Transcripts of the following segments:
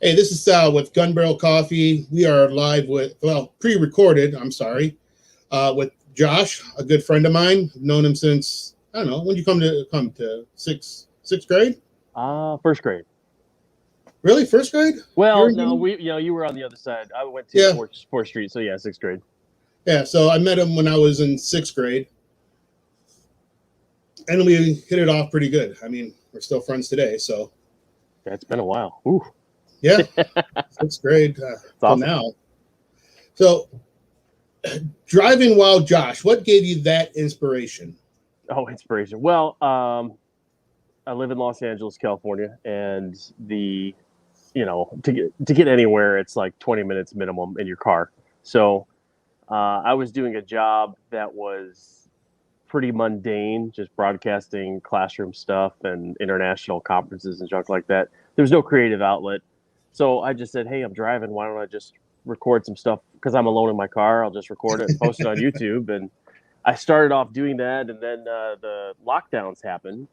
Hey, this is Sal with Gun Barrel Coffee. We are live with, well, pre-recorded, I'm sorry, with Josh, a good friend of mine. I've known him since, I don't know, when did you come to sixth grade? First grade. Really? First grade? Well, no, you were on the other side. I went to Fourth Street, so yeah, sixth grade. Yeah, so I met him when I was in sixth grade. And we hit it off pretty good. I mean, we're still friends today, so. Yeah, it's been a while. Ooh. Yeah, sixth grade till now. So, driving Wild Josh, what gave you that inspiration? Oh, inspiration. Well, I live in Los Angeles, California, and to get anywhere, it's like 20 minutes minimum in your car. So, I was doing a job that was pretty mundane, just broadcasting classroom stuff and international conferences and junk like that. There's no creative outlet. So I just said, hey, I'm driving. Why don't I just record some stuff? Because I'm alone in my car. I'll just record it and post it on YouTube. And I started off doing that. And then the lockdowns happened.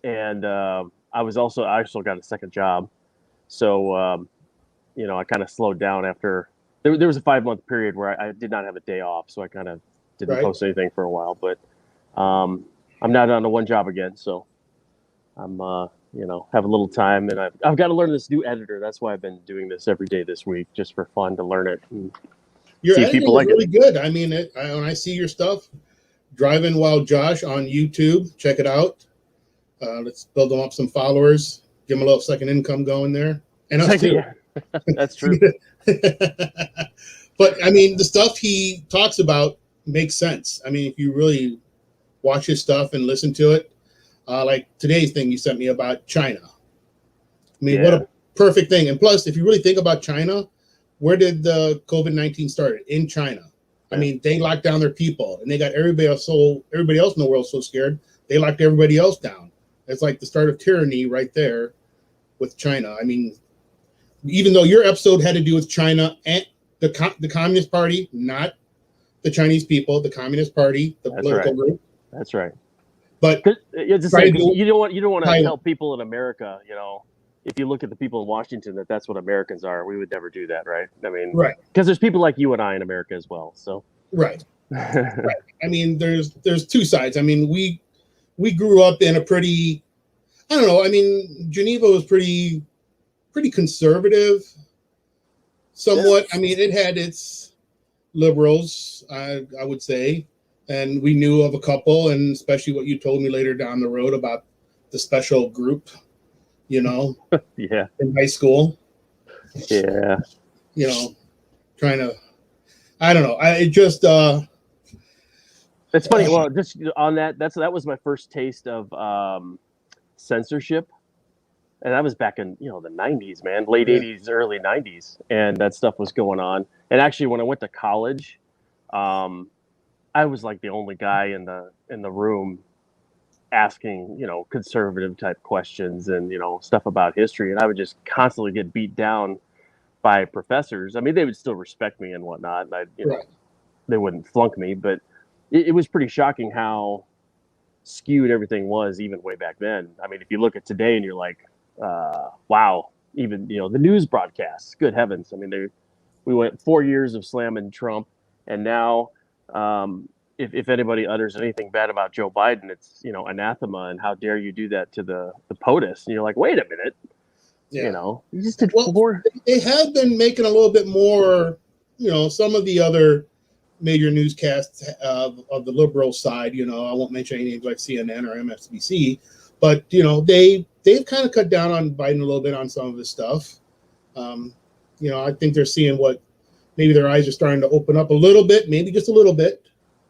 And I also got a second job. So, I kind of slowed down after. There was a 5-month period where I did not have a day off. So I kind of didn't post anything for a while. But I'm not on the one job again. So I'm have a little time, and I've got to learn this new editor. That's why I've been doing this every day this week, just for fun to learn it. Your editing is really good. I mean, when I see your stuff, Driving Wild Josh on YouTube, check it out. Let's build them up some followers, give them a little second income going there, and us too. That's true. But I mean, the stuff he talks about makes sense. I mean, if you really watch his stuff and listen to it. Like today's thing you sent me about China. I mean, what a perfect thing. And plus, if you really think about China, where did the COVID-19 start? In China. I mean, they locked down their people, and they got everybody else in the world so scared, they locked everybody else down. It's like the start of tyranny right there with China. I mean, even though your episode had to do with China and the Communist Party, not the Chinese people, the Communist Party, the political group. That's right. But you don't want to tell people in America, if you look at the people in Washington, that's what Americans are. We would never do that, right? I mean, because there's people like you and I in America as well. So right. I mean, there's two sides. I mean, we grew up in a pretty, I don't know. I mean, Geneva was pretty conservative, somewhat. I mean, it had its liberals, I would say. And we knew of a couple, and especially what you told me later down the road about the special group, in high school. Yeah. Trying to, I don't know. It's funny. Well, just on that was my first taste of censorship. And that was back in, the 90s, man, late 80s, early 90s. And that stuff was going on. And actually, when I went to college, I was like the only guy in the room asking, conservative type questions and, stuff about history. And I would just constantly get beat down by professors. I mean, they would still respect me and whatnot. And they wouldn't flunk me, but it was pretty shocking how skewed everything was even way back then. I mean, if you look at today and you're like, wow, even, the news broadcasts, good heavens. I mean, we went 4 years of slamming Trump, and now, if anybody utters anything bad about Joe Biden, it's anathema, and how dare you do that to the POTUS? And you're like, wait a minute, you just did four. They have been making a little bit more. Some of the other major newscasts of the liberal side. I won't mention any names like CNN or MSNBC, but they've kind of cut down on Biden a little bit on some of his stuff. I think they're seeing what. Maybe their eyes are starting to open up a little bit, maybe just a little bit.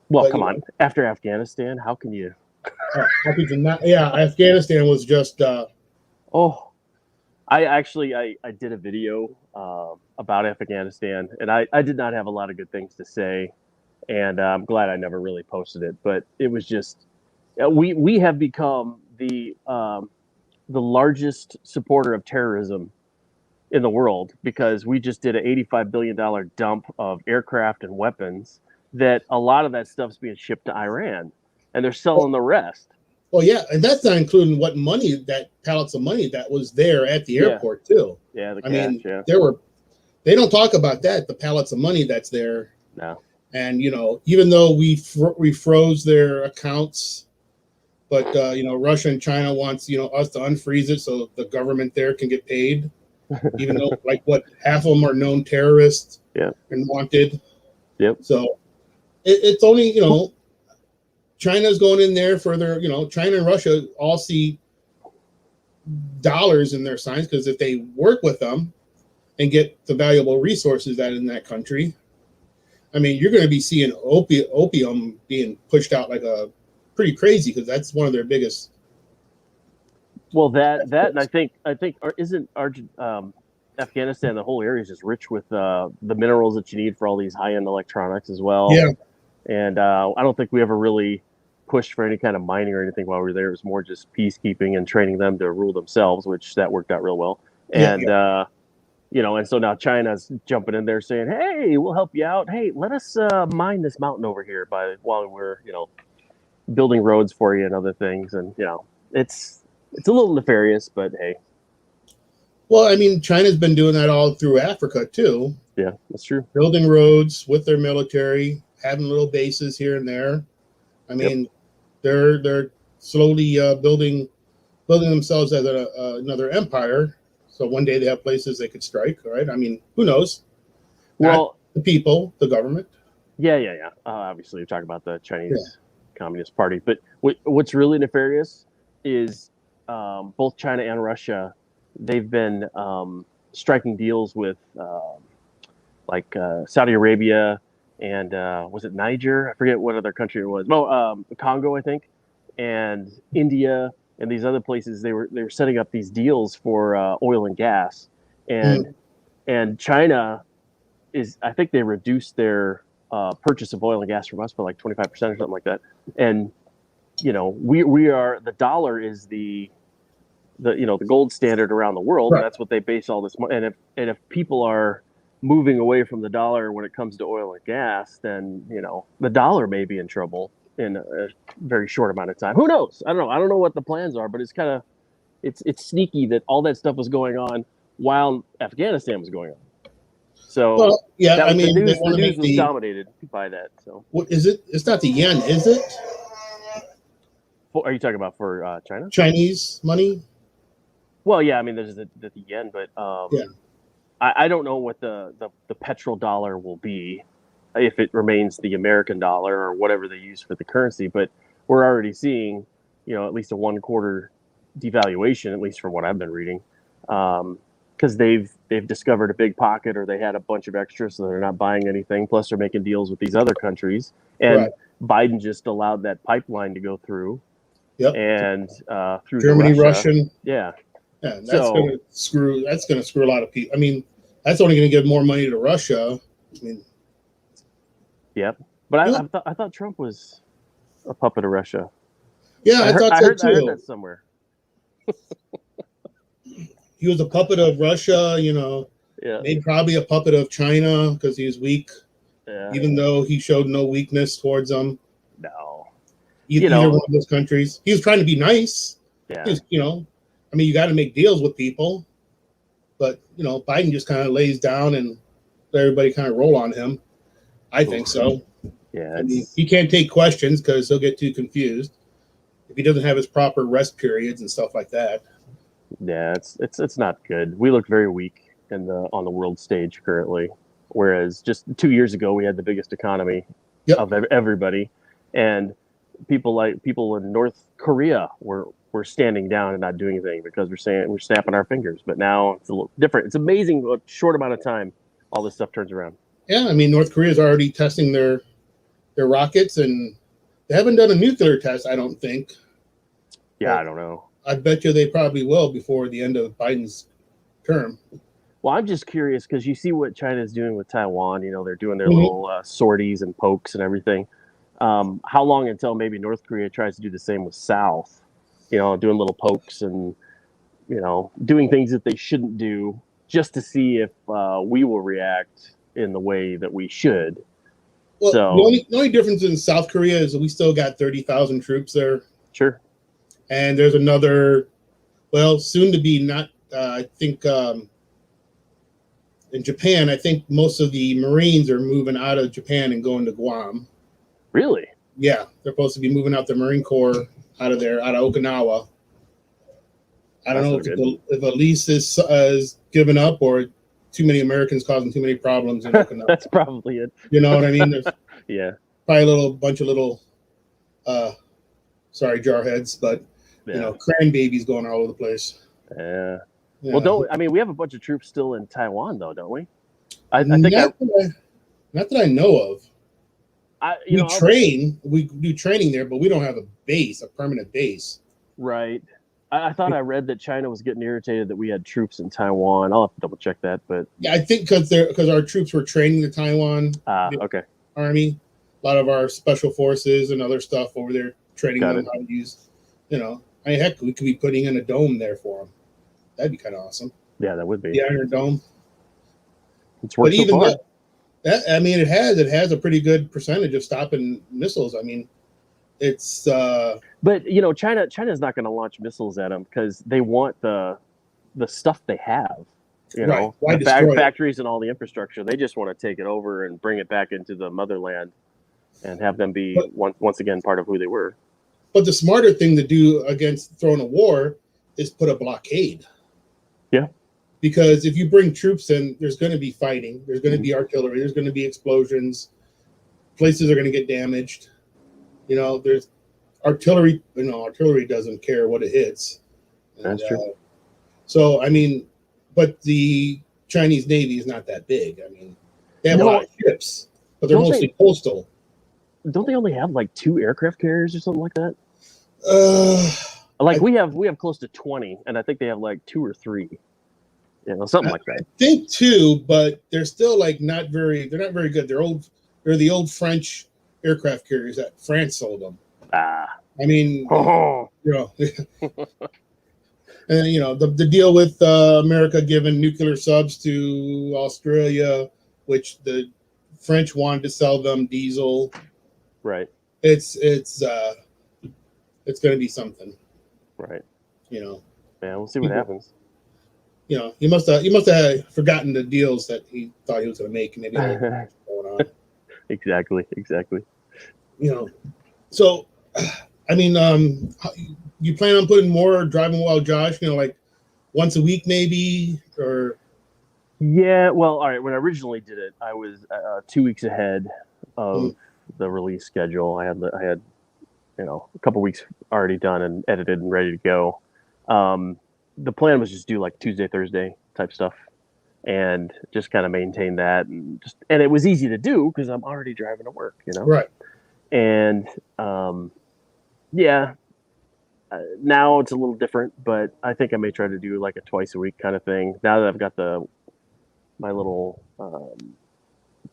Well, come on. After Afghanistan, how can you? How could you not? Yeah, Afghanistan was just. I did a video about Afghanistan, and I did not have a lot of good things to say, and I'm glad I never really posted it. But it was just, we have become the largest supporter of terrorism in the world, because we just did an $85 billion dump of aircraft and weapons that a lot of that stuff's being shipped to Iran, and they're selling the rest. Well, yeah, and that's not including what money, that pallets of money that was there at the Yeah, airport too. yeah, the I cash. mean, Yeah, they don't talk about that, the pallets of money that's there. no. And even though we froze their accounts, but Russia and China wants us to unfreeze it so the government there can get paid, even though like what half of them are known terrorists Yeah. and wanted. Yep. So it's only China's going in there for their China and Russia all see dollars in their signs, because if they work with them and get the valuable resources that in that country, I mean, you're going to be seeing opium being pushed out like a pretty crazy, because that's one of their biggest. Well, that and I think isn't Afghanistan, the whole area is just rich with the minerals that you need for all these high-end electronics as well. Yeah. And I don't think we ever really pushed for any kind of mining or anything while we were there. It was more just peacekeeping and training them to rule themselves, which that worked out real well. And and so now China's jumping in there saying, "Hey, we'll help you out. Hey, let us mine this mountain over here while we're building roads for you and other things." And it's a little nefarious, but hey. Well, I mean, China's been doing that all through Africa too. Yeah, that's true. Building roads with their military, having little bases here and there. I mean, they're slowly building themselves as another empire. So one day they have places they could strike, right? I mean, who knows? Well, not the people, the government. Yeah. Obviously, you're talking about the Chinese Communist Party. But what's really nefarious is both China and Russia, they've been striking deals with Saudi Arabia and was it Niger? I forget what other country it was. Congo, I think, and India and these other places. They were setting up these deals for oil and gas, and China I think they reduced their purchase of oil and gas from us by like 25% or something like that. And we are, the dollar is the gold standard around the world. Right. And that's what they base all this money. And if people are moving away from the dollar when it comes to oil and gas, then the dollar may be in trouble in a very short amount of time. Who knows? I don't know what the plans are, but it's kind of it's sneaky that all that stuff was going on while Afghanistan was going on. So the news was dominated by that. So what is it? It's not the yen, is it? Are you talking about for China? Chinese money? Well, yeah. I mean, there's the yen, but I don't know what the petrodollar will be if it remains the American dollar or whatever they use for the currency. But we're already seeing, at least a 1/4 devaluation, at least from what I've been reading, because they've discovered a big pocket, or they had a bunch of extra, so they're not buying anything. Plus, they're making deals with these other countries, and Biden just allowed that pipeline to go through. Yep. And through Germany, Russian. Yeah. Yeah, that's going to screw a lot of people. I mean, that's only going to give more money to Russia. I mean, yep. But I thought Trump was a puppet of Russia. Yeah, I thought so too. I heard that somewhere. He was a puppet of Russia, Yeah. Maybe probably a puppet of China because he was weak. Yeah. Even though he showed no weakness towards them. No. Either one of those countries. He was trying to be nice. Yeah. I mean, you got to make deals with people. But, Biden just kind of lays down and let everybody kind of roll on him. I think so. Yeah. I mean, he can't take questions because he'll get too confused if he doesn't have his proper rest periods and stuff like that. Yeah, it's not good. We look very weak on the world stage currently, whereas just 2 years ago we had the biggest economy of everybody, and people in North Korea were standing down and not doing anything because we're snapping our fingers. But now it's a little different. It's amazing what short amount of time all this stuff turns around. Yeah, I mean, North Korea is already testing their rockets, and they haven't done a nuclear test, I don't think. Yeah, I don't know. I bet you they probably will before the end of Biden's term. Well, I'm just curious because you see what China is doing with Taiwan. They're doing their little sorties and pokes and everything. How long until maybe North Korea tries to do the same with South? Doing little pokes and doing things that they shouldn't do just to see if we will react in the way that we should. Well, the only difference in South Korea is that we still got 30,000 troops there. Sure. and there's another, well, soon to be not. I think in Japan, I think most of the Marines are moving out of Japan and going to Guam. Really? Yeah, they're supposed to be moving out the Marine Corps out of there, out of Okinawa. I don't know if Elise is given up or too many Americans causing too many problems in Okinawa. That's probably it. You know what I mean? There's Yeah. probably a bunch of little, sorry, jarheads, but you know, cranberries going all over the place. Yeah. Yeah. Well, we have a bunch of troops still in Taiwan, though, don't we? I think not that I know of. We do training there, but we don't have a permanent base. Right. I thought I read that China was getting irritated that we had troops in Taiwan. I'll have to double check that, but yeah, I think because our troops were training the Taiwan Army, a lot of our special forces and other stuff over there training them how to use. You know, heck, we could be putting in a dome there for them. That'd be kind of awesome. Yeah, that would be the Iron Dome. It's worked so far. It has a pretty good percentage of stopping missiles. I mean, it's but China's not going to launch missiles at them because they want the stuff they have, the factories and all the infrastructure. They just want to take it over and bring it back into the motherland and have them be once again part of who they were. But the smarter thing to do against throwing a war is put a blockade. Yeah. Because if you bring troops in, there's going to be fighting. There's going to be artillery. There's going to be explosions. Places are going to get damaged. There's artillery. Artillery doesn't care what it hits. That's true. So, but the Chinese Navy is not that big. They have a lot of ships, but they're mostly coastal. Don't they only have like 2 aircraft carriers or something like that? We have close to 20, and I think they have like 2 or 3. Something like that. I think 2, but they're still not very good. They're the old French aircraft carriers that France sold them. And the deal with America giving nuclear subs to Australia, which the French wanted to sell them diesel. Right. It's going to be something. Right. Yeah, we'll see what happens. He must have forgotten the deals that he thought he was going to make. Maybe going on. Exactly. So, you plan on putting more Driving Wild Josh? Once a week, maybe, or? Yeah. Well, all right. When I originally did it, I was 2 weeks ahead of the release schedule. I had a couple weeks already done and edited and ready to go. The plan was just do like Tuesday, Thursday type stuff and just kind of maintain that. And it was easy to do because I'm already driving to work, Right. And, now it's a little different, but I think I may try to do like a twice a week kind of thing. Now that I've got my little,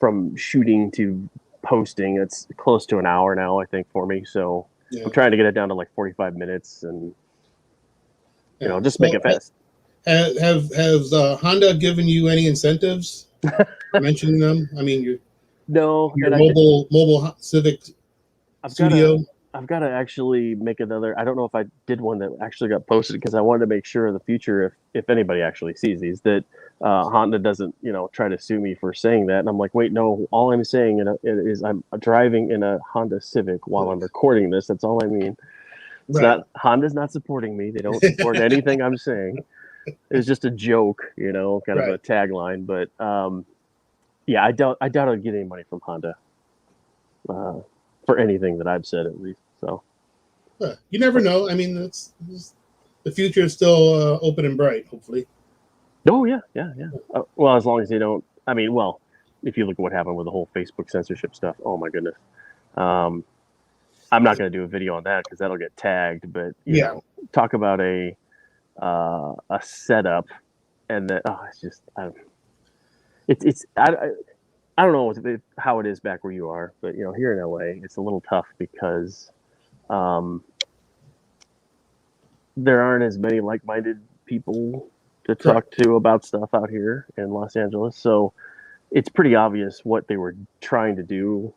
from shooting to posting, it's close to an hour now, I think, for me. So I'm trying to get it down to like 45 minutes and, just make it fast. Has Honda given you any incentives? Mentioning them? Your mobile Civic Studio. I've got to actually make another. I don't know if I did one that actually got posted because I wanted to make sure in the future, if anybody actually sees these, that Honda doesn't, try to sue me for saying that. And I'm like, wait, no. All I'm saying is I'm driving in a Honda Civic while I'm recording this. That's all I mean. It's not Honda's not supporting me. They don't support anything I'm saying. It's just a joke, kind of a tagline. But I doubt I'll get any money from Honda for anything that I've said, at least. So you never know. The future is still open and bright. Hopefully. Oh yeah. Well, as long as they don't. If you look at what happened with the whole Facebook censorship stuff, oh my goodness. I'm not going to do a video on that because that'll get tagged. But talk about a setup, and that it's just I don't know how it is back where you are, but here in LA, it's a little tough because there aren't as many like-minded people to talk to about stuff out here in Los Angeles. So it's pretty obvious what they were trying to do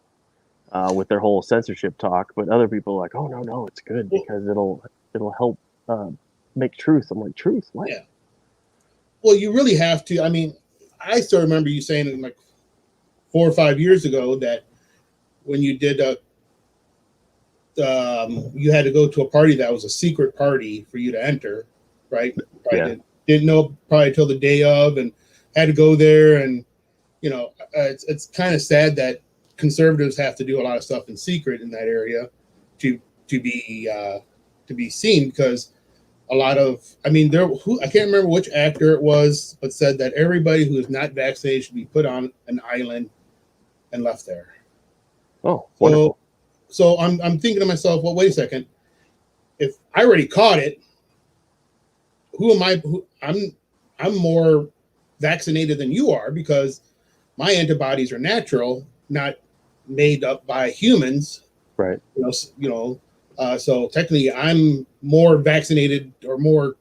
with their whole censorship talk, but other people are like, oh no, it's good because it'll help make truth. I'm like, truth? What? Yeah. Well, you really have to. I mean, I still remember you saying like 4 or 5 years ago that when you did you had to go to a party that was a secret party for you to enter, right? Didn't know probably till the day of, and had to go there. And it's kind of sad that conservatives have to do a lot of stuff in secret in that area to be seen, because a lot of, I mean, I can't remember which actor it was, but said that everybody who is not vaccinated should be put on an island and left there. Oh, wonderful. So I'm thinking to myself, well, wait a second. If I already caught it, who am I? I'm more vaccinated than you are, because my antibodies are natural, not made up by humans. Right. So technically, I'm more vaccinated, or more.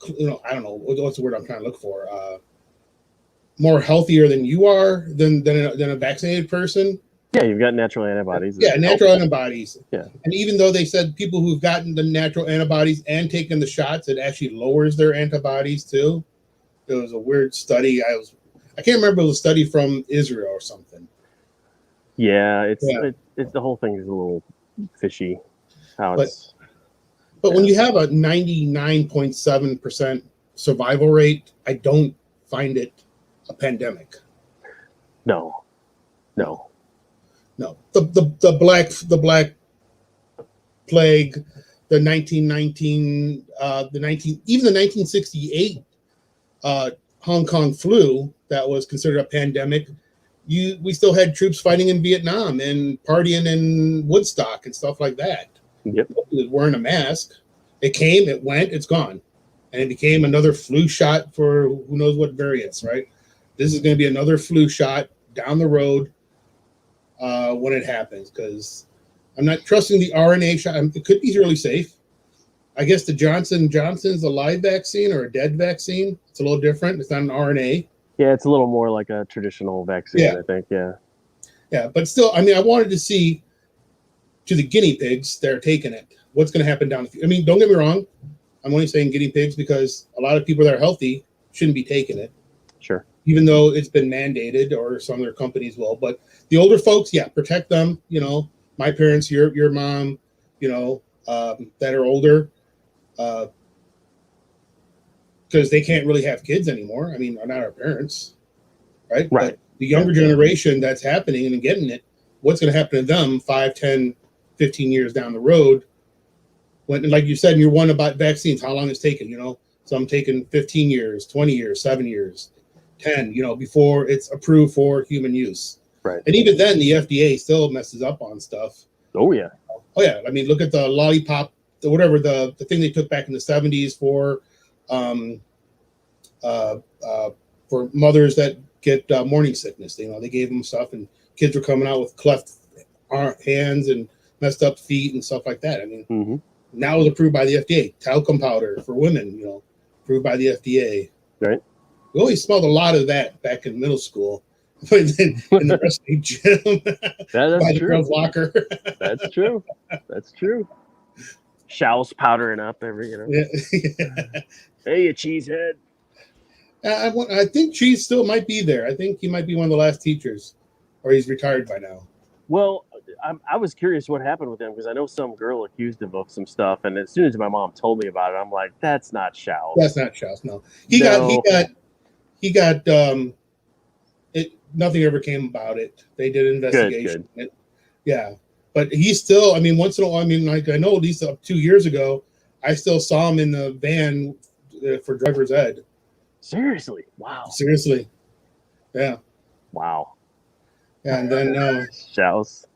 I don't know what's the word I'm trying to look for. More healthier than you are, than a vaccinated person. Yeah, you've got natural antibodies. Yeah, natural antibodies. Yeah. And even though they said people who've gotten the natural antibodies and taken the shots, it actually lowers their antibodies too. It was a weird study. I can't remember, it was a study from Israel or something. Yeah, the whole thing is a little fishy. But when you have a 99.7% survival rate, I don't find it a pandemic. No. The black plague, the 1919, even the 1968 Hong Kong flu that was considered a pandemic. We still had troops fighting in Vietnam and partying in Woodstock and stuff like that. Yep. Nobody was wearing a mask. It came, it went, it's gone, and it became another flu shot for who knows what variants. Right. This is going to be another flu shot down the road. When it happens, because I'm not trusting the RNA shot. It could be really safe. I guess the Johnson & Johnson's a live vaccine or a dead vaccine. It's a little different. It's not an RNA. Yeah, it's a little more like a traditional vaccine, I think. Yeah. Yeah, but still, I mean, I wanted to see to the guinea pigs that are taking it, what's going to happen down the future. I mean, don't get me wrong. I'm only saying guinea pigs because a lot of people that are healthy shouldn't be taking it. Sure. Even though it's been mandated, or some of their companies will. But the older folks, yeah, protect them. My parents, your mom, that are older, because they can't really have kids anymore. I mean, not our parents, right? But the younger generation that's happening and getting it, what's going to happen to them 5, 10, 15 years down the road? When, like you said in your one about vaccines, how long it's taken, some taking 15 years, 20 years, 7 years. 10, before it's approved for human use. Right. And even then, the FDA still messes up on stuff. Oh, yeah. I mean, look at the lollipop, whatever, the thing they took back in the 70s for mothers that get morning sickness. They gave them stuff, and kids were coming out with cleft hands and messed up feet and stuff like that. I mean, now it's approved by the FDA. Talcum powder for women, approved by the FDA. Right. We always smelled a lot of that back in middle school. But then in the wrestling gym, that's true. Locker. That's true. That's true. Show's powdering up every, Yeah. Hey, you cheesehead. I think Cheese still might be there. I think he might be one of the last teachers, or he's retired by now. Well, I was curious what happened with him, because I know some girl accused him of some stuff, and as soon as my mom told me about it, I'm like, that's not Shao. That's not Shao. No, he got nothing ever came about it. They did an investigation. Good. Yeah, but he's still, I mean, once in a while, I mean, like, I know at least 2 years ago, I still saw him in the van for driver's ed. Seriously? Wow. Seriously. Yeah. Wow. And then Shouse.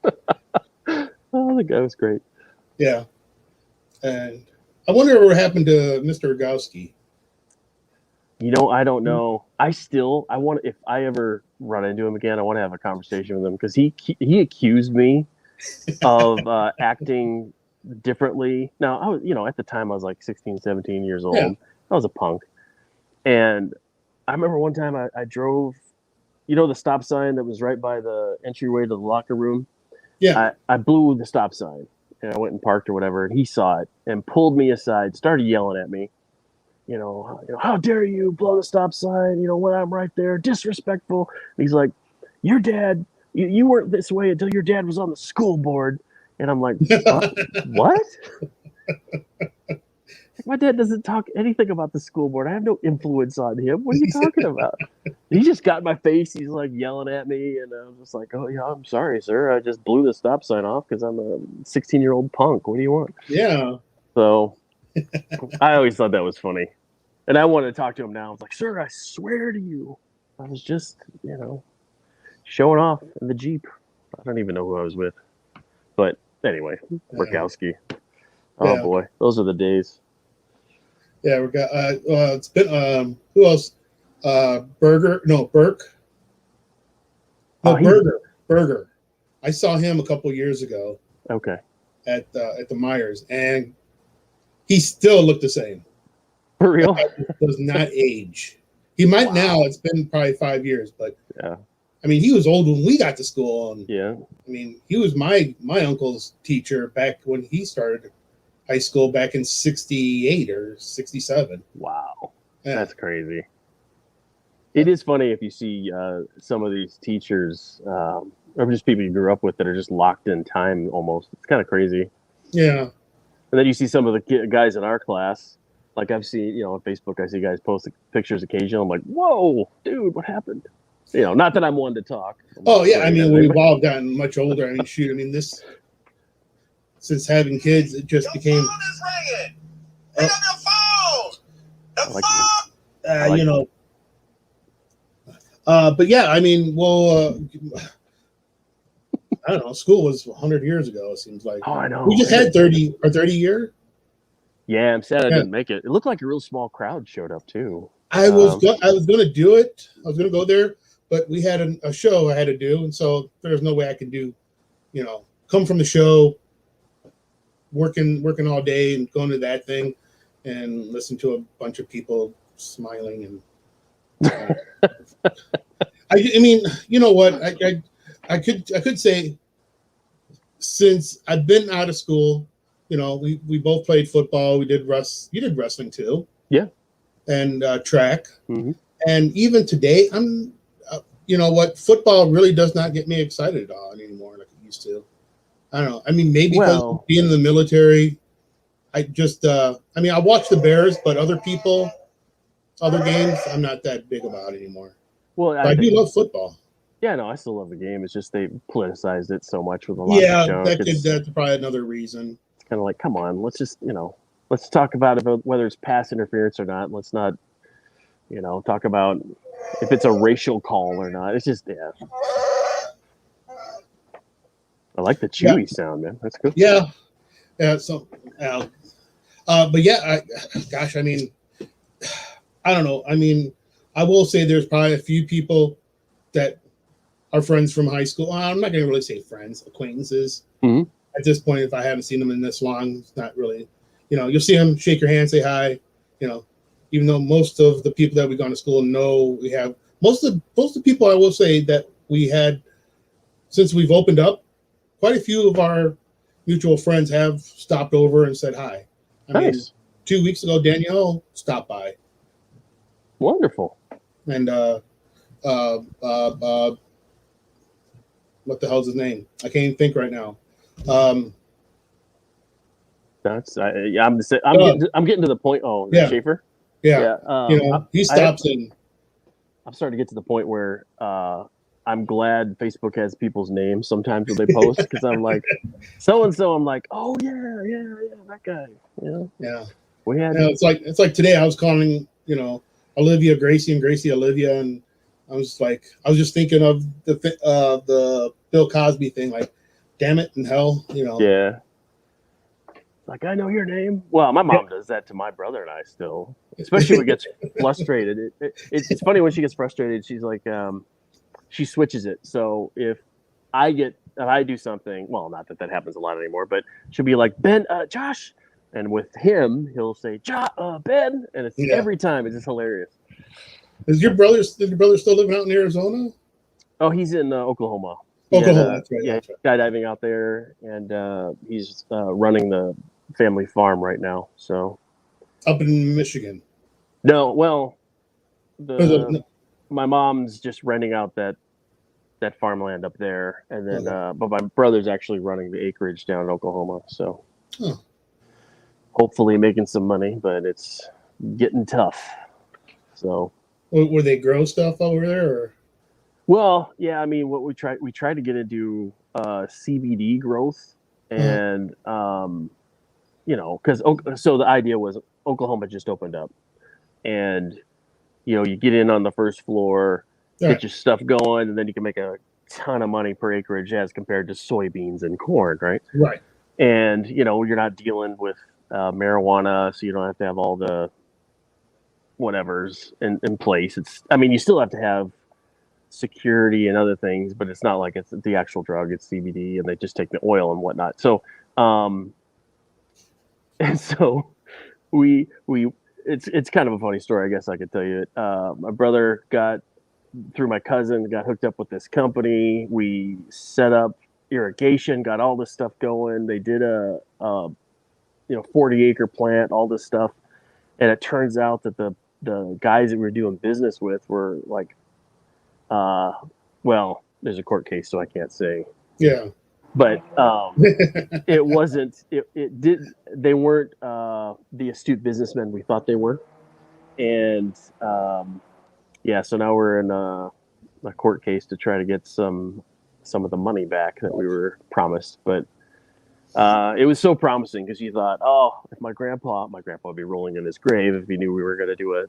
Oh, the guy was great. Yeah. And I wonder what happened to Mr. Rogowski. I don't know. If I ever run into him again, I want to have a conversation with him, because he accused me of acting differently. Now, I was, at the time I was like 16, 17 years old. Yeah. I was a punk. And I remember one time I drove, the stop sign that was right by the entryway to the locker room. Yeah. I blew the stop sign, and I went and parked or whatever, and he saw it and pulled me aside, started yelling at me. How dare you blow the stop sign? When I'm right there, disrespectful. And he's like, your dad, you weren't this way until your dad was on the school board. And I'm like, what? My dad doesn't talk anything about the school board. I have no influence on him. What are you talking about? He just got in my face. He's like yelling at me. And I'm just like, oh, yeah, I'm sorry, sir. I just blew the stop sign off because I'm a 16-year-old punk. What do you want? Yeah. So I always thought that was funny. And I wanted to talk to him now. I was like, sir, I swear to you, I was just, showing off in the Jeep. I don't even know who I was with. But anyway, Murkowski. Oh, boy. Those are the days. Yeah, we got, it's been, who else? Burke. No, Burger. I saw him a couple years ago. Okay. At the Myers, and he still looked the same. For real? Does not age. He might now. It's been probably 5 years, but yeah. I mean, he was old when we got to school. And, yeah. I mean, he was my uncle's teacher back when he started high school back in 68 or 67. Wow. Yeah. That's crazy. It is funny if you see some of these teachers or just people you grew up with that are just locked in time almost. It's kind of crazy. Yeah. And then you see some of the guys in our class. Like I've seen, on Facebook, I see guys post pictures occasionally. I'm like, whoa, dude, what happened? Not that I'm one to talk. Oh, yeah. I mean, we've all gotten much older. I mean, shoot. I mean, since having kids, it just became. Phone is ringing. Pick up your phone. But yeah, I mean, well, I don't know. School was 100 years ago. It seems like. Oh, I know. We just had 30 year. Yeah, I'm sad I didn't make it. It looked like a real small crowd showed up too. I was going to do it. I was going to go there, but we had a show I had to do, and so there's no way I could do, come from the show, working all day and going to that thing, and listen to a bunch of people smiling and. I mean, you know what? I could say since I've been out of school. We both played football. You did wrestling too. Yeah. And track. Mm-hmm. And even today, I'm, football really does not get me excited at all anymore like it used to. I don't know. I mean, maybe because of being in the military, I watch the Bears, but other games, I'm not that big about anymore. Well, I do love football. Yeah, no, I still love the game. It's just they politicized it so much with a lot of junk. That's probably another reason. Kind of like, come on, let's just, let's talk about whether it's pass interference or not. Let's not, talk about if it's a racial call or not. It's just, yeah. I like the chewy sound, man. That's good. Yeah. Yeah. So, but yeah, I mean, I don't know. I mean, I will say there's probably a few people that are friends from high school. I'm not going to really say friends, acquaintances. Mm-hmm. At this point, if I haven't seen them in this long, it's not really, you'll see them, shake your hand, say hi, even though most of the people that we've gone to school know we have, most of the people I will say that we had, since we've opened up, quite a few of our mutual friends have stopped over and said hi. I mean, 2 weeks ago, Danielle stopped by. Wonderful. And what the hell's his name? I can't even think right now. I'm getting to the point. Oh, yeah. Schaefer. Yeah. He stops in. I'm starting to get to the point where I'm glad Facebook has people's names sometimes when they post because I'm like, so and so. I'm like, oh yeah, that guy. Yeah. We had. It's like today I was calling Olivia Gracie and Gracie Olivia, and I was just thinking of the Bill Cosby thing, like. Damn it in hell, Yeah. Like, I know your name. Well, my mom does that to my brother and I still, especially when it gets frustrated. It's funny when she gets frustrated. She's like, she switches it. So if I do something, well, not that happens a lot anymore, but she'll be like, Ben, Josh. And with him, he'll say, Ben. And it's every time. It's just hilarious. Is your brother still living out in Arizona? Oh, he's in Oklahoma. Oklahoma, that's right. Yeah, That's right. skydiving out there, and he's running the family farm right now. So Up in Michigan. no, well, Or the my mom's just renting out that farmland up there, and then Okay. but my brother's actually running the acreage down in Oklahoma. So Huh. hopefully making some money, but it's getting tough. So Were they grow stuff over there? Or? well, yeah, I mean, what we tried to get into CBD growth, Uh-huh. and because so the idea was Oklahoma just opened up, and you get in on the first floor, get Right. your stuff going, and then you can make a ton of money per acreage as compared to soybeans and corn, right? Right. And you're not dealing with marijuana, so you don't have to have all the whatevers in place. I mean, you still have to have security and other things, but it's not like it's the actual drug. It's CBD, and they just take the oil and whatnot. So, and so we it's kind of a funny story, I guess I could tell you it. My brother got through my cousin got hooked up with this company. We set up irrigation, got all this stuff going. They did a 40-acre plant, all this stuff, and it turns out that the guys that we were doing business with were like, well, there's a court case, so I can't say, Yeah. but it wasn't. It did. They weren't the astute businessmen we thought they were, and yeah. So now we're in a court case to try to get some of the money back that we were promised, but. It was so promising because you thought, oh, if my grandpa would be rolling in his grave if he knew we were going to do a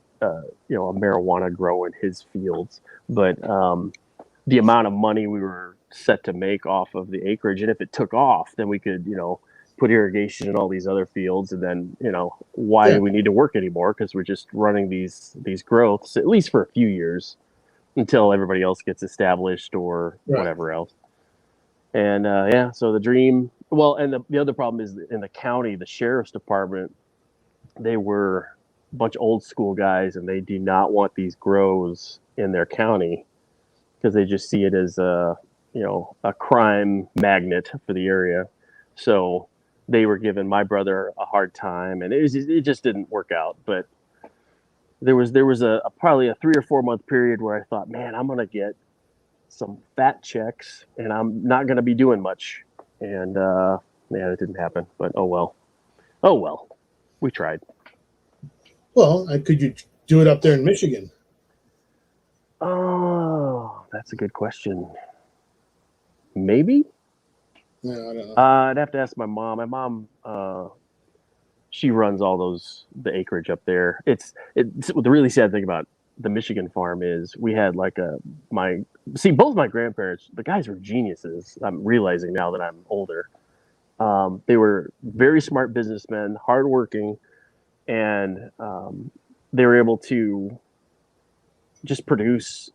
marijuana grow in his fields. But the amount of money we were set to make off of the acreage, and if it took off, then we could, put irrigation in all these other fields, and then, why Yeah. do we need to work anymore? Because we're just running these growths at least for a few years until everybody else gets established or Right. whatever else. And yeah, so the dream. Well, and the other problem is in the county, the sheriff's department, they were a bunch of old school guys, and they do not want these grows in their county because they just see it as a crime magnet for the area. So they were giving my brother a hard time, and it just didn't work out. But there was a probably a 3 or 4 month period where I thought, man, I'm gonna get some fat checks, and I'm not gonna be doing much. And yeah, it didn't happen. But oh well, we tried. Well, could you do it up there in Michigan? Oh, that's a good question. Maybe. No, I don't know. I'd have to ask my mom. My mom, she runs all the acreage up there. It's the really sad thing about the Michigan farm is we had like both my grandparents, the guys were geniuses. I'm realizing now that I'm older. They were very smart businessmen, hardworking, and they were able to just produce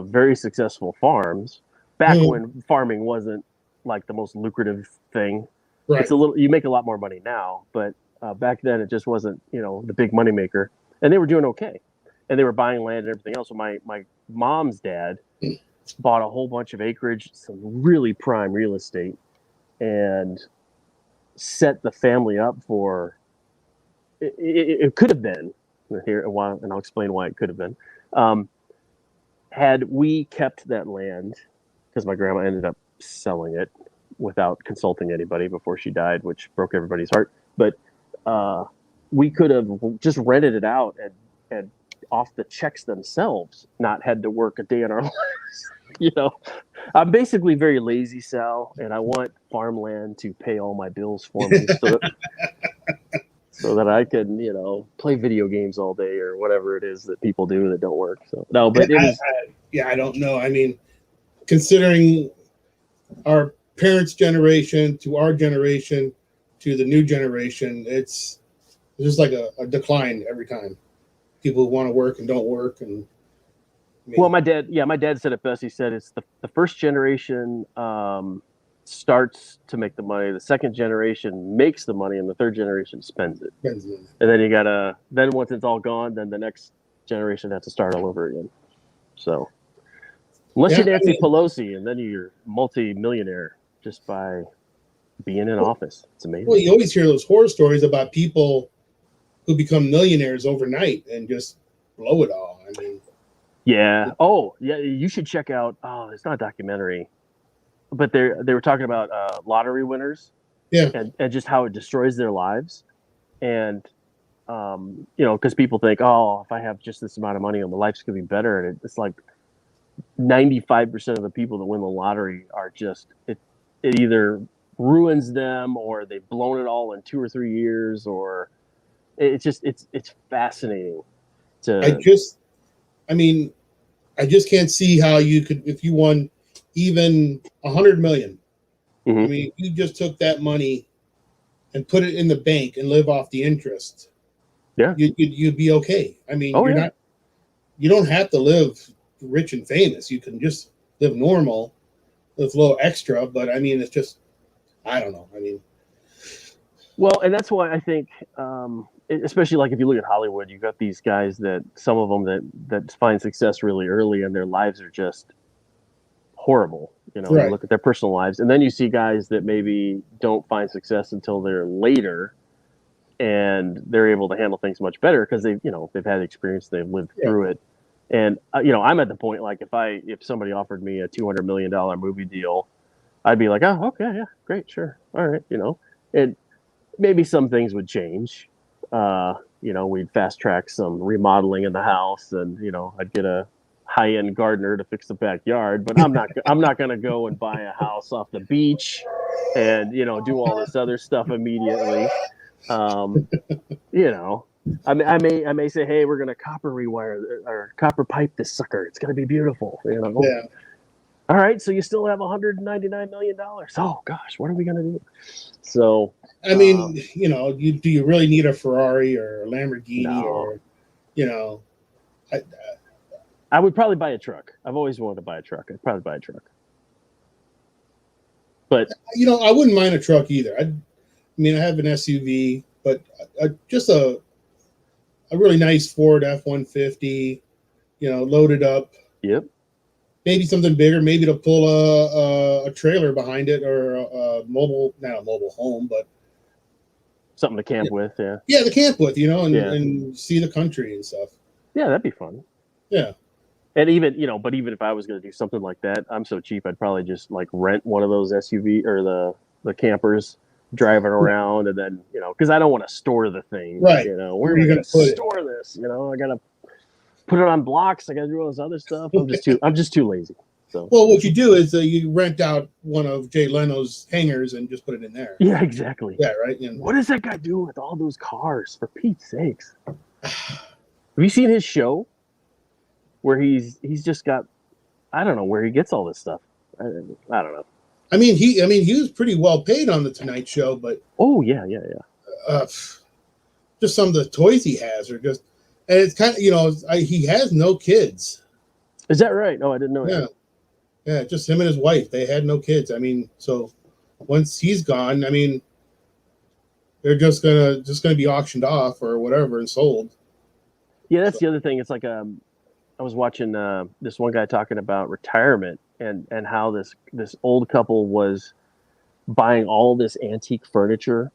very successful farms back when farming wasn't like the most lucrative thing. Right. It's you make a lot more money now, but back then it just wasn't the big money maker, and they were doing okay, and they were buying land and everything else. So my mom's dad bought a whole bunch of acreage, some really prime real estate, and set the family up for it could have been here a while, and I'll explain why it could have been. Had we kept that land, because my grandma ended up selling it without consulting anybody before she died, which broke everybody's heart. But we could have just rented it out and off the checks themselves, not had to work a day in our lives. I'm basically very lazy, Sal, and I want farmland to pay all my bills for me so that I can, play video games all day or whatever it is that people do that don't work. So no, but I don't know. I mean, considering our parents' generation to our generation to the new generation, it's just like a decline every time. People who want to work and don't work, and well, my dad said it best. He said it's the first generation starts to make the money, the second generation makes the money, and the third generation spends it. And then then once it's all gone, then the next generation has to start all over again. So Unless Yeah, you're Nancy I mean, Pelosi, and then you're multi-millionaire just by being in office. It's amazing. well, you always hear those horror stories about people who become millionaires overnight and just blow it all. I mean, Yeah. Oh, yeah. You should check out. Oh, it's not a documentary, but they were talking about lottery winners yeah, and just how it destroys their lives. And because people think, oh, if I have just this amount of money, my life's gonna be better. And it's like 95% of the people that win the lottery are just it either ruins them or they've blown it all in 2 or 3 years, or it's fascinating I to. just, I mean, I just can't see how you could, if you won even 100 million. I Mhm. mean, if you just took that money and put it in the bank and live off the interest, Yeah. you'd be okay. I mean, Oh, you're yeah. not, you don't have to live rich and famous. You can just live normal with a little extra. But I mean, it's just, I don't know. I mean, Well, and that's why I think, especially like if you look at Hollywood, you've got these guys that some of them that find success really early, and their lives are just horrible. You right. look at their personal lives, and then you see guys that maybe don't find success until they're later, and they're able to handle things much better because they've had experience, they've lived Yeah. through it. And I'm at the point, like, if somebody offered me a $200 million movie deal, I'd be like, oh, okay, yeah, great, sure, all right, and maybe some things would change. We'd fast track some remodeling in the house, and I'd get a high-end gardener to fix the backyard. But I'm not going to go and buy a house off the beach, and do all this other stuff immediately. Um, I may say, hey, we're going to copper rewire or copper pipe this sucker. It's going to be beautiful. Yeah. All right, so you still have $199 million. Oh gosh, what are we going to do? So. I mean, do you really need a Ferrari or a Lamborghini No. or, I would probably buy a truck. I've always wanted to buy a truck. I'd probably buy a truck. But I wouldn't mind a truck either. I have an SUV, but just a really nice Ford F-150, loaded up. Yep. Maybe something bigger, maybe to pull a trailer behind it or a mobile, not a mobile home, but something to camp with. Yeah. Yeah, the camp with, Yeah. and see the country and stuff. Yeah, that'd be fun. Yeah. And even if I was going to do something like that, I'm so cheap, I'd probably just like rent one of those SUV or the campers, driving around, and then because I don't want to store the thing. Right. Where are you going to store this? I got to put it on blocks. I got to do all this other stuff. I'm just too lazy. So. Well, what you do is you rent out one of Jay Leno's hangars and just put it in there. Yeah, exactly. Yeah, right. What does that guy do with all those cars? For Pete's sakes! Have you seen his show? Where he's just got, I don't know where he gets all this stuff. I don't know. I mean, he was pretty well paid on the Tonight Show, but oh yeah. Just some of the toys he has are just, and it's kind of he has no kids. Is that right? No, I didn't know. Yeah, yeah, just him and his wife. They had no kids. I mean, so once he's gone, I mean, they're just gonna be auctioned off or whatever and sold. Yeah, that's the other thing. It's like I was watching this one guy talking about retirement and how this old couple was buying all this antique furniture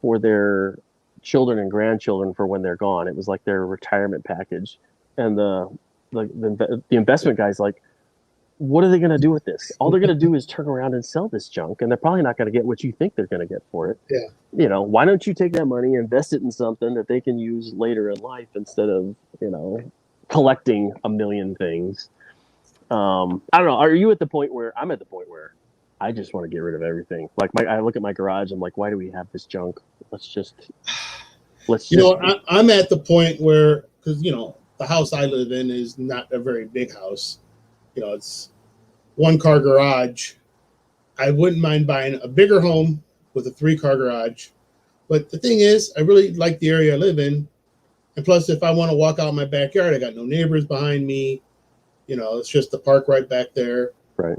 for their children and grandchildren for when they're gone. It was like their retirement package, and the investment guy's like, what are they going to do with this? All they're going to do is turn around and sell this junk, and they're probably not going to get what you think they're going to get for it. Yeah. Why don't you take that money, invest it in something that they can use later in life instead of collecting a million things. I don't know. Are you at the point where I'm at the point where I just want to get rid of everything? Like I look at my garage. I'm like, why do we have this junk? I'm at the point where, because the house I live in is not a very big house. It's one car garage. I wouldn't mind buying a bigger home with a 3-car garage. But the thing is, I really like the area I live in. And plus, if I want to walk out in my backyard, I got no neighbors behind me. It's just the park right back there. Right.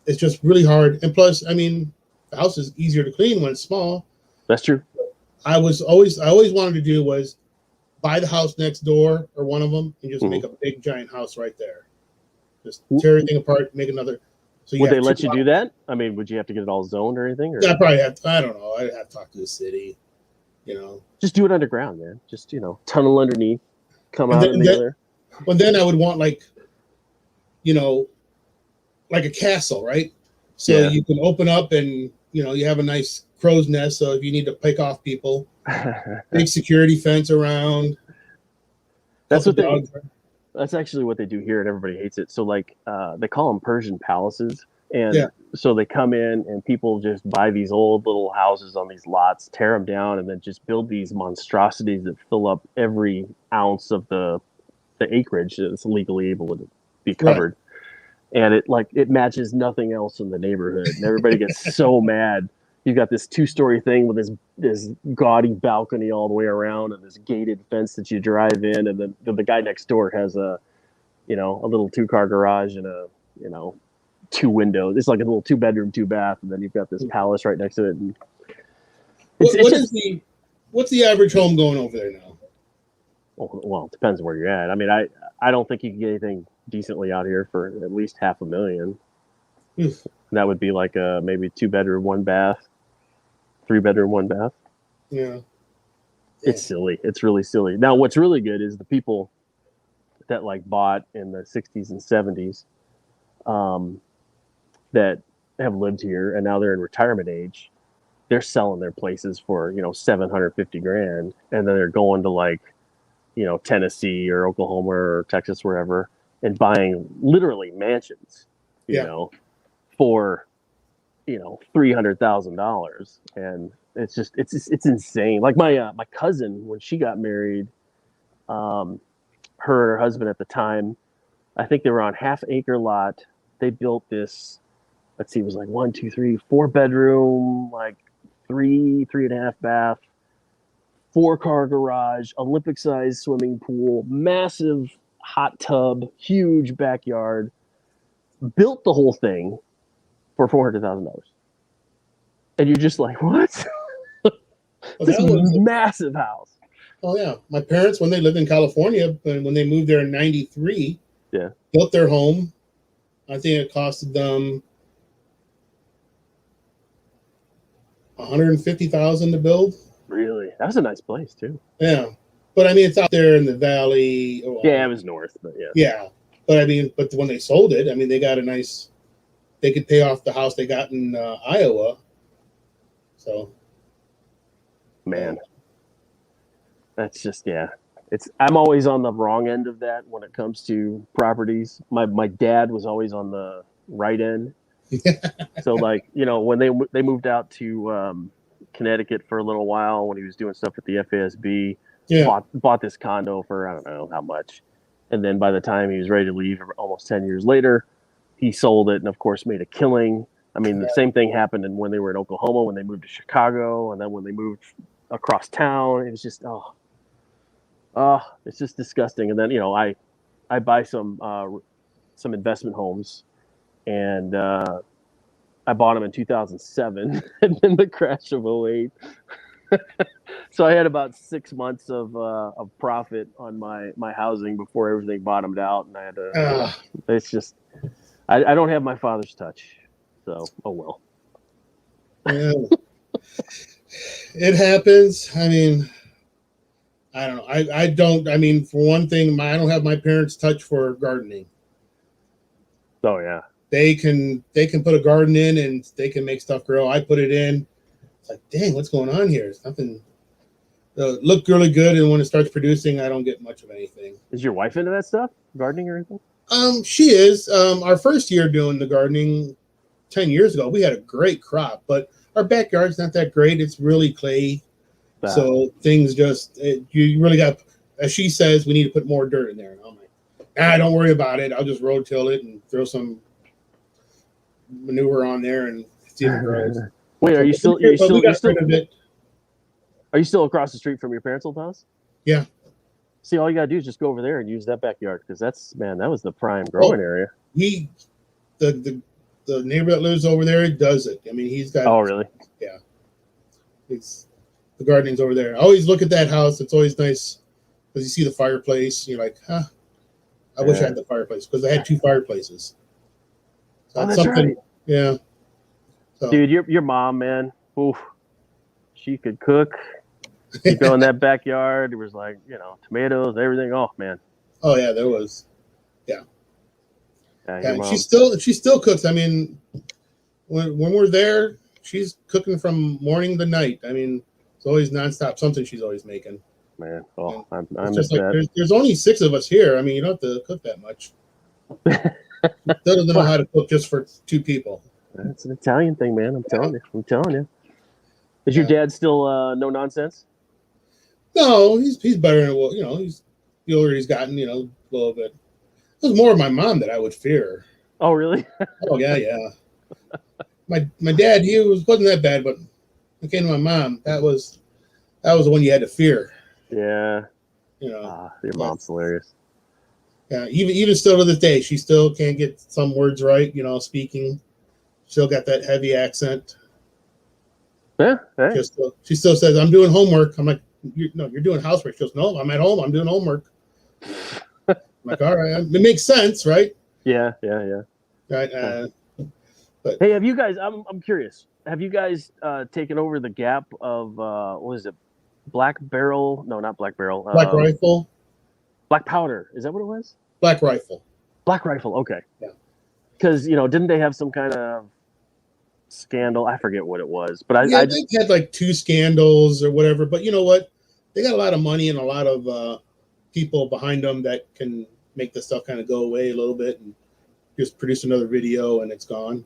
It's just really hard. And plus, I mean, the house is easier to clean when it's small. That's true. I always wanted to do was buy the house next door or one of them and just make a big giant house right there. Just tear everything apart, make another. So Would they let you do that? I mean, would you have to get it all zoned or anything? Or? I probably have. I don't know. I'd have to talk to the city. You know, just do it underground, man. Just tunnel underneath, come and out then, on the other. Well, then I would want like a castle, right? So you can open up and you have a nice crow's nest. So if you need to pick off people, big security fence around. That's what That's actually what they do here, and everybody hates it. So like they call them Persian palaces, and so they come in and people just buy these old little houses on these lots, tear them down, and then just build these monstrosities that fill up every ounce of the acreage that's legally able to be covered. Right. And it matches nothing else in the neighborhood, and everybody gets so mad. You've got this 2-story thing with this gaudy balcony all the way around and this gated fence that you drive in, and then the guy next door has a little 2-car garage and a 2 windows. It's like a little 2-bedroom, 2-bath, and then you've got this palace right next to it. And what's the average home going over there now? Well, it depends where you're at. I mean, I don't think you can get anything decently out here for at least $500,000. That would be like maybe 2-bedroom, 1-bath. 3-bedroom, 1-bath. Yeah. It's silly. It's really silly. Now, what's really good is the people that bought in the 60s and 70s that have lived here and now they're in retirement age. They're selling their places for, $750,000, and then they're going to Tennessee or Oklahoma or Texas, wherever, and buying literally mansions, for $300,000, and it's insane. Like my cousin, when she got married, her and her husband at the time, I think they were on 1/2-acre lot. They built this. Let's see, it was 1, 2, 3, 4-bedroom, 3.5 bath, 4-car garage, Olympic-sized swimming pool, massive hot tub, huge backyard. Built the whole thing for $400,000, and you're just like, what? This massive house. Oh yeah, my parents, when they lived in California, when they moved there in '93, built their home. I think it costed them $150,000 to build. Really, that was a nice place too. Yeah, but I mean, it's out there in the valley. Yeah, it was north, but yeah. Yeah, but I mean, when they sold it, I mean, they got a nice. They could pay off the house they got in Iowa. So, man, that's just I'm always on the wrong end of that when it comes to properties. My dad was always on the right end. So when they moved out to Connecticut for a little while, when he was doing stuff at the FASB, bought this condo for I don't know how much, and then by the time he was ready to leave, almost 10 years later, he sold it and of course made a killing. I mean, the same thing happened when they were in Oklahoma, when they moved to Chicago, and then when they moved across town. It was just it's just disgusting. And then I buy some investment homes, and I bought them in 2007, and then the crash of 2008. So I had about 6 months of profit on my housing before everything bottomed out, and I had to. It's just I don't have my father's touch, so oh well. Yeah. It happens. I mean, I don't know. I don't. I mean, for one thing, I don't have my parents' touch for gardening. Oh yeah. They can put a garden in and they can make stuff grow. I put it in. It's like, dang, what's going on here? It's nothing. Look really good, and when it starts producing, I don't get much of anything. Is your wife into that stuff, gardening or anything? She is. Our first year doing the gardening 10 years ago, we had a great crop, but our backyard's not that great. It's really clay. Wow. So things you really got, as she says, we need to put more dirt in there. And I'm like, don't worry about it. I'll just rototill it and throw some manure on there and see if it grows. Wait, are you still across the street from your parents' old house? Yeah. See, all you gotta do is just go over there and use that backyard, because that was the prime growing area. The neighbor that lives over there does it. I mean, he's got. Oh, really? Yeah. The gardening's over there. I always look at that house. It's always nice because you see the fireplace. You're like, huh? I wish I had the fireplace because I had 2 fireplaces. So Oh, that's that's something. right. Yeah. So, Dude, your mom, man, oof, she could cook. You go in that backyard, there was like, tomatoes, everything. Oh man. oh yeah, there was. Yeah, your Yeah, mom. she still cooks. I mean, when we're there, she's cooking from morning to night. I mean, it's always nonstop something she's always making. Man. Oh, I It's miss just like that. there's only 6 of us here. I mean, you don't have to cook that much. Still doesn't know how to cook just for 2 people. That's an Italian thing, man. I'm telling you. Is your Yeah. dad still no nonsense? No, he's better than he's the older he's gotten. A little bit. It was more of my mom that I would fear. Oh, really? Oh yeah, yeah. My dad, wasn't that bad, but when it came to my mom, that was the one you had to fear. Yeah. Your Your mom's hilarious. Yeah, even still to this day, she still can't get some words right. Speaking, still got that heavy accent. Yeah. Hey. She still says, "I'm doing homework." I'm like, "You're doing housework." She goes, "No, I'm at home. I'm doing homework." I'm like, all right, it makes sense, right? Yeah. Right. Hey, have you guys? I'm curious. Have you guys taken over the gap of what is it? Black Barrel? No, not Black Barrel. Black Rifle. Black Powder. Is that what it was? Black Rifle. Black Rifle. Okay. Yeah. Because didn't they have some kind of scandal? I forget what it was, but I they had like 2 scandals or whatever. But you know what? They got a lot of money and a lot of people behind them that can make the stuff kind of go away a little bit and just produce another video and it's gone.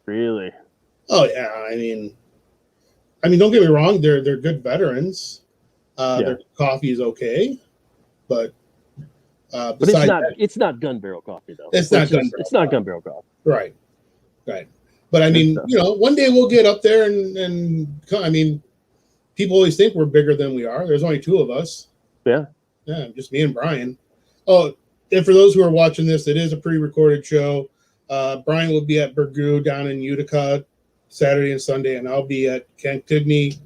Really? Oh yeah, I mean, don't get me wrong. They're good veterans. Their coffee is okay, but it's not gun barrel coffee though. It's not gun barrel. It's not gun barrel coffee. Right. But I mean, one day we'll get up there and I mean, people always think we're bigger than we are. There's only 2 of us. Yeah. Yeah, just me and Brian. Oh, and for those who are watching this, it is a pre-recorded show. Brian will be at Burgoo down in Utica Saturday and Sunday, and I'll be at Cantigny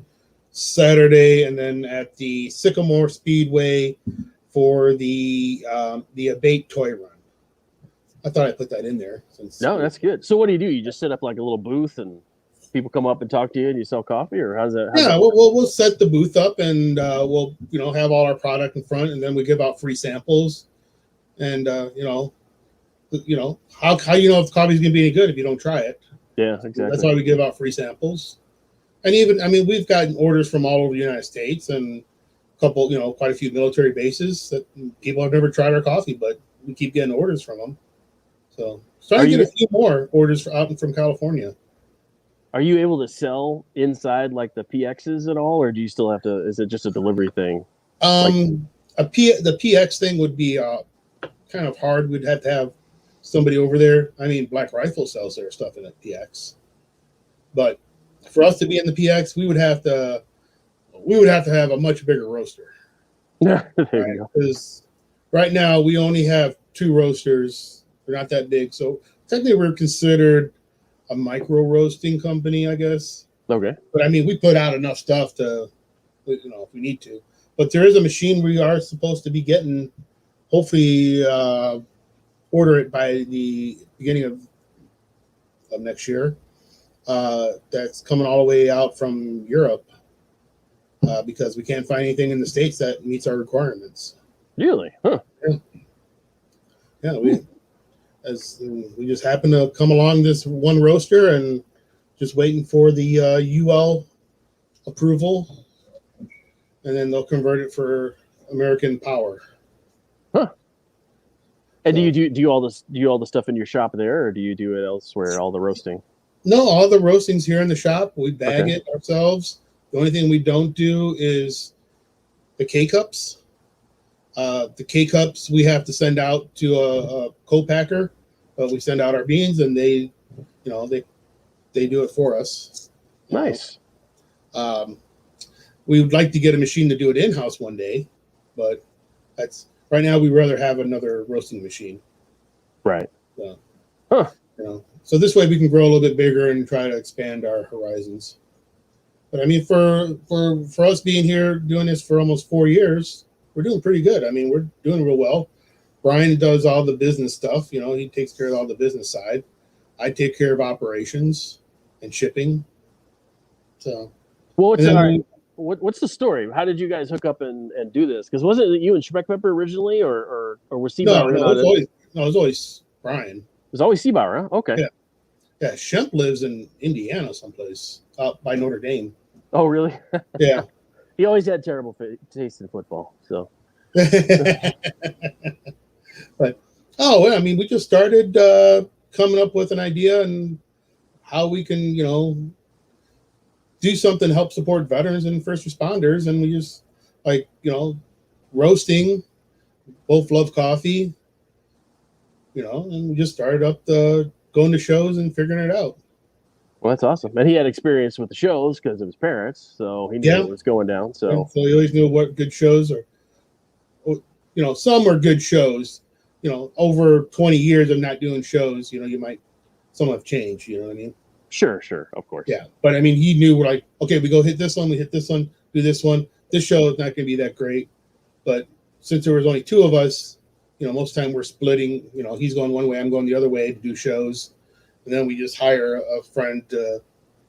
Saturday, and then at the Sycamore Speedway for the Abate Toy Run. I thought I'd put that in there. No, that's good. So what do? You just set up like a little booth and people come up and talk to you and you sell coffee, or how's that? We'll set the booth up and we'll have all our product in front, and then we give out free samples. And how you know if coffee's gonna be any good if you don't try it? Yeah, exactly. That's why we give out free samples. And even we've gotten orders from all over the United States and quite a few military bases that people have never tried our coffee, but we keep getting orders from them. So starting to get a few more orders out from California. Are you able to sell inside like the PXs at all, or do you still have to? Is it just a delivery thing? The PX thing would be kind of hard. We'd have to have somebody over there. I mean, Black Rifle sells their stuff in a PX, but for us to be in the PX, we would have to have a much bigger roaster. There you go. Because right now we only have 2 roasters. They're not that big, so technically we're considered a micro roasting company, I guess. Okay. But I mean, we put out enough stuff to, if we need to. But there is a machine we are supposed to be getting. Hopefully, order it by the beginning of next year. That's coming all the way out from Europe because we can't find anything in the States that meets our requirements. Really? Huh. Yeah, we just happen to come along this one roaster and just waiting for the UL approval, and then they'll convert it for American Power. Huh. And do you do all this? Do you all the stuff in your shop there, or do you do it elsewhere? All the roasting? No, all the roasting's here in the shop. We bag it ourselves. The only thing we don't do is the K-Cups. The K-Cups we have to send out to a co-packer, but we send out our beans and they do it for us. Nice. We would like to get a machine to do it in-house one day, but that's right now we'd rather have another roasting machine. Right. So, huh. So this way we can grow a little bit bigger and try to expand our horizons. But I mean, for us being here doing this for almost 4 years, we're doing pretty good. I mean, we're doing real well. Brian does all the business stuff. You know, he takes care of all the business side. I take care of operations and shipping. So, Well, and then what's the story? How did you guys hook up and do this? Because wasn't it you and Schmeckpepper originally, or was Seabauer in on it? it was always Brian. It was always Seabauer, huh? Okay. Yeah. Yeah, Shemp lives in Indiana someplace, out by Notre Dame. Oh, really? Yeah. He always had terrible taste in football. So. But I mean, we just started coming up with an idea and how we can, you know, do something to help support veterans and first responders, and we just like, you know, roasting. Both love coffee, you know, and we just started up going to shows and figuring it out. Well, that's awesome. And he had experience with the shows because of his parents, so he knew what was going down. So he always knew what good shows are. You know, some are good shows. You know, over 20 years of not doing shows, you know, some have changed. You know what I mean? Sure, of course. Yeah, but I mean, he knew we're like, okay, we go hit this one, we hit this one, do this one. This show is not going to be that great, but since there was only two of us, you know, most of the time we're splitting. You know, he's going one way, I'm going the other way to do shows. And then we just hire a friend to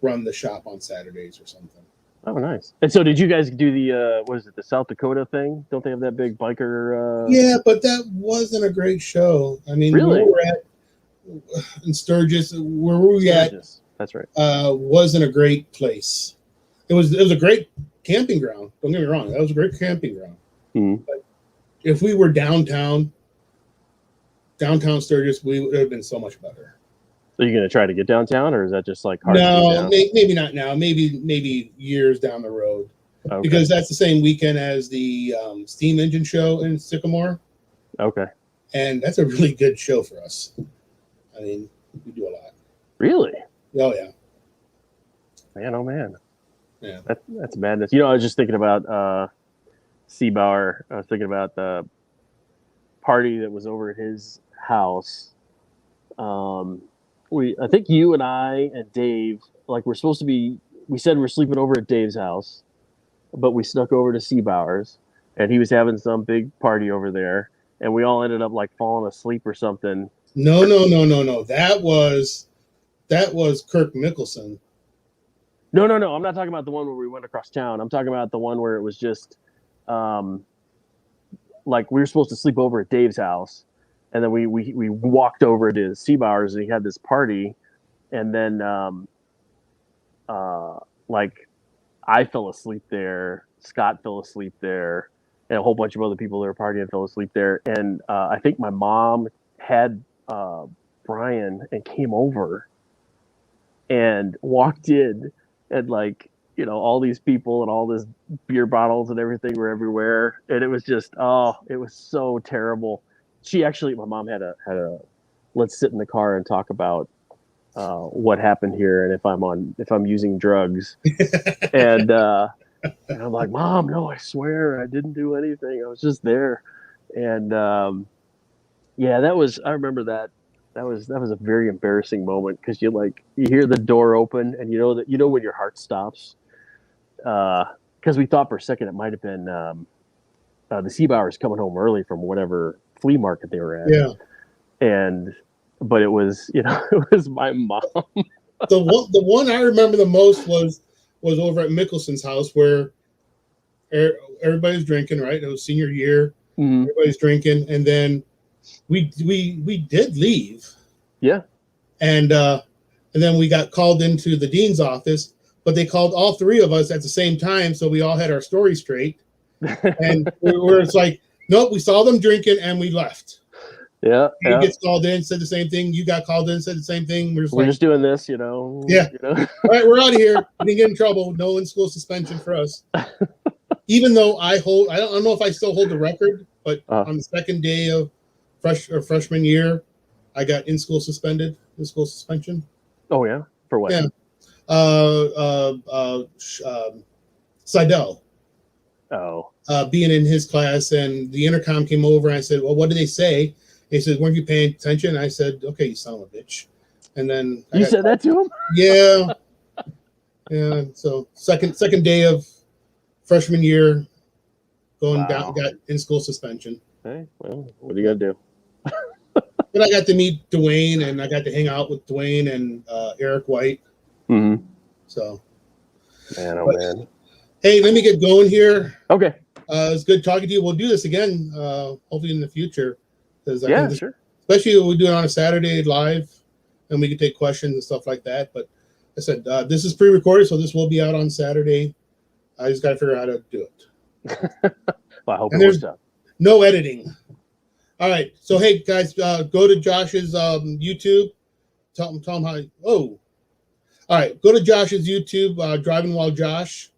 run the shop on Saturdays or something. Oh, nice. And so did you guys do the, what is it, the South Dakota thing? Don't they have that big biker? Yeah, but that wasn't a great show. I mean, really? Where we were at in Sturgis, where we were at, that's right. Wasn't a great place. It was a great camping ground. Don't get me wrong. That was a great camping ground. Mm-hmm. But if we were downtown Sturgis, we would have been so much better. Are you going to try to get downtown, or is that just like hard? No, maybe not now. Maybe years down the road, okay. Because that's the same weekend as the steam engine show in Sycamore. Okay, and that's a really good show for us. I mean, we do a lot. Really? Oh yeah. Man, oh man. Yeah. That's madness. You know, I was just thinking about Seabauer. I was thinking about the party that was over at his house. I think you and I and Dave, like, we're supposed to be, we said we're sleeping over at Dave's house, but we snuck over to Seabauer's, and he was having some big party over there, and we all ended up like falling asleep or something. No. That was Kirk Mickelson. No. I'm not talking about the one where we went across town. I'm talking about the one where it was just, like, we were supposed to sleep over at Dave's house. And then we walked over to Seabauer's, and he had this party, and then like, I fell asleep there, Scott fell asleep there, and a whole bunch of other people that were partying fell asleep there. And I think my mom had Brian and came over and walked in, and, like, you know, all these people and all this beer bottles and everything were everywhere, and it was just, it was so terrible. My mom had a let's sit in the car and talk about what happened here and if I'm using drugs. and I'm like, Mom, no, I swear I didn't do anything. I was just there. And I remember that was a very embarrassing moment, because you hear the door open, and you know when your heart stops, because we thought for a second it might have been the Seabauers coming home early from whatever flea market they were at. Yeah. But it was, it was my mom. The one I remember the most was over at Mickelson's house, where everybody's drinking, right? It was senior year. Mm-hmm. Everybody's drinking, and then we did leave. Yeah. And then we got called into the dean's office, but they called all three of us at the same time, so we all had our story straight. And it's like, nope, we saw them drinking and we left. Yeah. He gets called in, said the same thing. You got called in, said the same thing. We're just doing this, Yeah. All right, we're out of here. We didn't get in trouble. No in-school suspension for us. Even though I don't know if I still hold the record, but on the second day of freshman year, I got in-school suspension. Oh yeah, for what? Yeah. Seidel. Oh. Being in his class, and the intercom came over, and I said, well, what did they say? He said, weren't you paying attention? And I said, okay, you son of a bitch. And then you said that to him? Yeah. Yeah. So second day of freshman year, going down, got in-school suspension. Hey, well, what are you gonna do? But I got to meet Dwayne, and I got to hang out with Dwayne and Eric White. Mm-hmm. So, Man, oh but, man. hey, let me get going here. Okay. It's good talking to you. We'll do this again, hopefully in the future, because I think this, Sure. especially when we do it on a Saturday live, and we can take questions and stuff like that. But I said this is pre-recorded, so this will be out on Saturday. I just got to figure out how to do it. Well, I hope And it there's works out. no editing. All right, so hey guys, go to Josh's YouTube. Tell him how. Oh, all right, go to Josh's YouTube, Driving While Josh,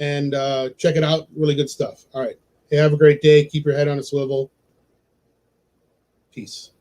and check it out. Really good stuff. All right, hey, have a great day. Keep your head on a swivel. Peace.